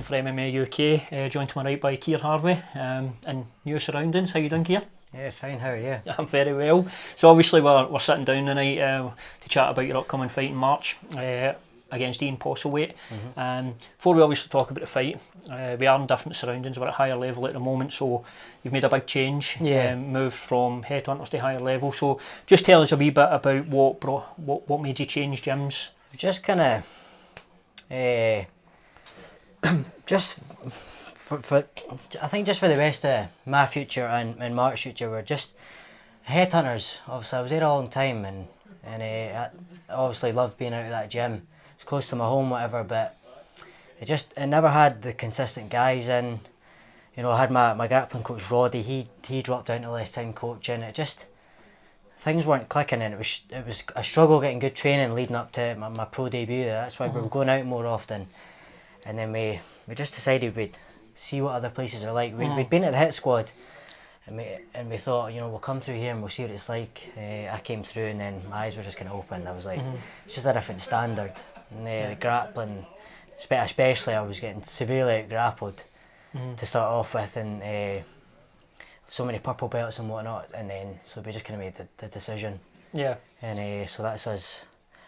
for MMA UK, joined to my right by Keir Harvie, in new surroundings. How you doing, Keir? Yeah, fine, how are you? I'm very well. So obviously we're sitting down tonight to chat about your upcoming fight in March against Ian Postlethwaite. Before we obviously talk about the fight, we are in different surroundings. We're at a higher level at the moment, so you've made a big change, moved from headhunters to higher level. So just tell us a wee bit about what made you change gyms. Just kind of, just for I think just for the best of my future and Mark's future, we're just headhunters. Obviously, I was there a long time, and I obviously loved being out of that gym. It's close to my home, whatever, but it never had the consistent guys in. You know, I had my grappling coach Roddy. He dropped down to less time coaching. Things weren't clicking, and it was a struggle getting good training leading up to my pro debut. That's why we were going out more often, and then we just decided we'd see what other places are like. We'd been at the Hit Squad, and we thought, you know, we'll come through here and we'll see what it's like. I came through, and then my eyes were just kind of opened. I was like, it's just a different standard. And the grappling, especially, I was getting severely out grappled to start off with, and so many purple belts and whatnot, and then so we just kind of made the decision. Yeah. And so that's us.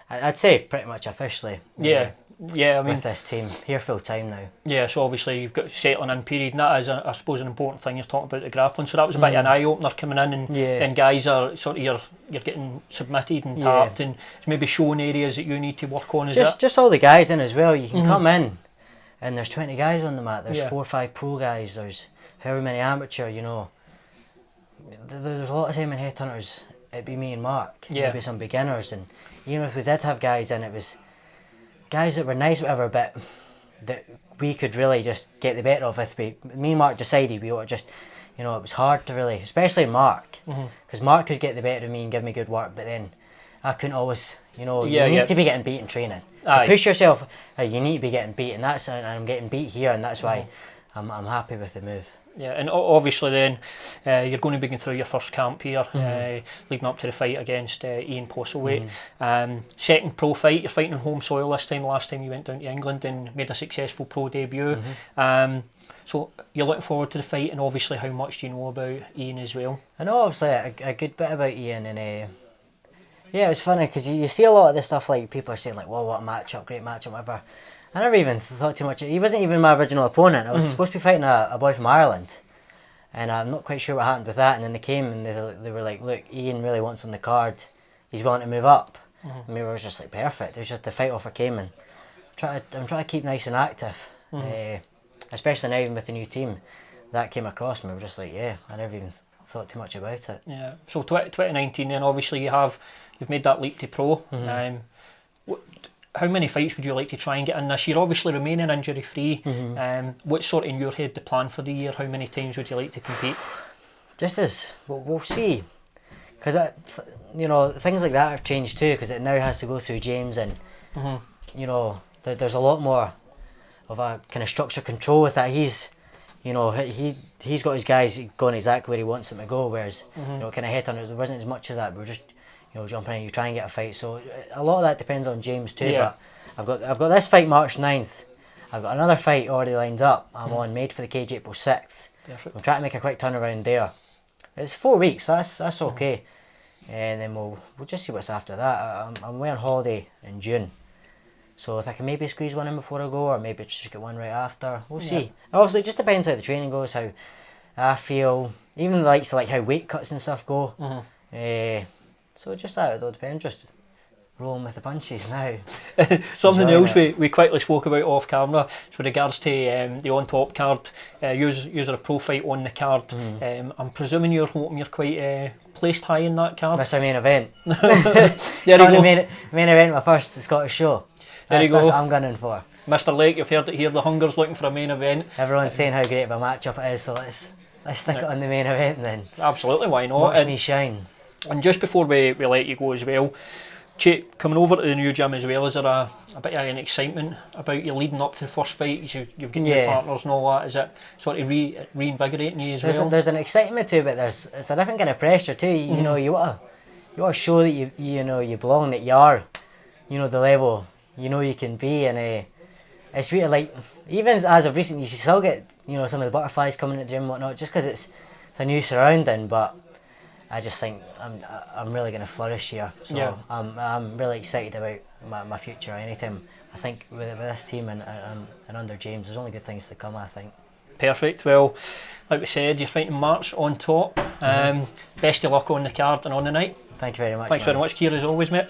I'd say pretty much officially. Yeah, I mean, with this team here full time now. Yeah, so obviously you've got settling in period, and that is, I suppose, an important thing. You're talking about the grappling, so that was a bit of an eye opener coming in, and then guys are sort of you're getting submitted and tapped, and maybe showing areas that you need to work on. Just all the guys in as well. You can come in, and there's 20 guys on the mat. There's 4 or 5 pro guys. There's however many amateur. You know, there's a lot of time in headhunters. It'd be me and Mark. Maybe some beginners, and even if we did have guys in, it was guys that were nice, whatever, but that we could really just get the better of. If me and Mark decided we ought to just, you know, it was hard to really, especially Mark, because Mark could get the better of me and give me good work, but then I couldn't always, you know, you need to be getting beat in training. To push yourself, you need to be getting beat, and I'm getting beat here, and that's why I'm happy with the move. Yeah, and obviously then you're going to be going through your first camp here, leading up to the fight against Ian Postlethwaite. Second pro fight, you're fighting on home soil this time. Last time you went down to England and made a successful pro debut. So you're looking forward to the fight, and obviously how much do you know about Ian as well? I know obviously a good bit about Ian, and yeah, it was funny because you see a lot of this stuff, like people are saying like, "Whoa, what a matchup, great matchup, whatever." I never even thought too much. He wasn't even my original opponent. I was supposed to be fighting a boy from Ireland, and I'm not quite sure what happened with that. And then they came and they were like, "Look, Ian really wants on the card. He's willing to move up." And we were just like, perfect. It was just the fight offer came, and I'm trying to keep nice and active, especially now even with the new team. That came across, and we were just like, yeah, I never even thought too much about it. Yeah. So 2019, then obviously you've made that leap to pro. How many fights would you like to try and get in this year? Obviously remaining injury free. What's sort of in your head the plan for the year? How many times would you like to compete? Just as we'll see, because you know, things like that have changed too, because it now has to go through James, and you know, there's a lot more of a kind of structure control with that. He's got his guys going exactly where he wants them to go, whereas you know, kind of headhunters, there wasn't as much of that. We were just, you know, jumping in, you try and get a fight. So a lot of that depends on James too. But I've got this fight March 9th. I've got another fight already lined up. I'm on made for the cage April 6th. Perfect. I'm trying to make a quick turnaround there. It's 4 weeks, so that's okay. And then we'll just see what's after that. I'm away on holiday in June. So if I can maybe squeeze one in before I go, or maybe just get one right after, we'll see. Obviously, it just depends how the training goes, how I feel, even the likes of like how weight cuts and stuff go. So just that, it'll depend, just rolling with the punches now. Something else we quickly spoke about off camera is with regards to the on top card, user a pro fight on the card. I'm presuming you're hoping you're quite placed high in that card. That's our main event. There you go. The main event, my first Scottish show. That's what I'm gunning for. Mr. Lake, you've heard it here, the Hunger's looking for a main event. Everyone's saying how great of a matchup it is, so let's stick it on the main event then. Absolutely, why not? Watch me shine. And just before we let you go as well, coming over to the new gym as well, is there a bit of an excitement about you leading up to the first fight? You've got your partners and all that. Is it sort of reinvigorating you as well? There's an excitement to it, but it's a different kind of pressure too. You know, you want to show that you know you belong, that you are, you know, the level you know you can be, and it's really like even as of recent, you still get some of the butterflies coming at the gym and whatnot, just because it's a new surrounding. But I just think I'm really going to flourish here. So Yeah. I'm really excited about my future. Anytime I think with this team and under James, there's only good things to come, I think. Perfect. Well, like we said, you're fighting March on top. Best of luck on the card and on the night. Thank you very much. Thanks very much, Keir, as always, mate.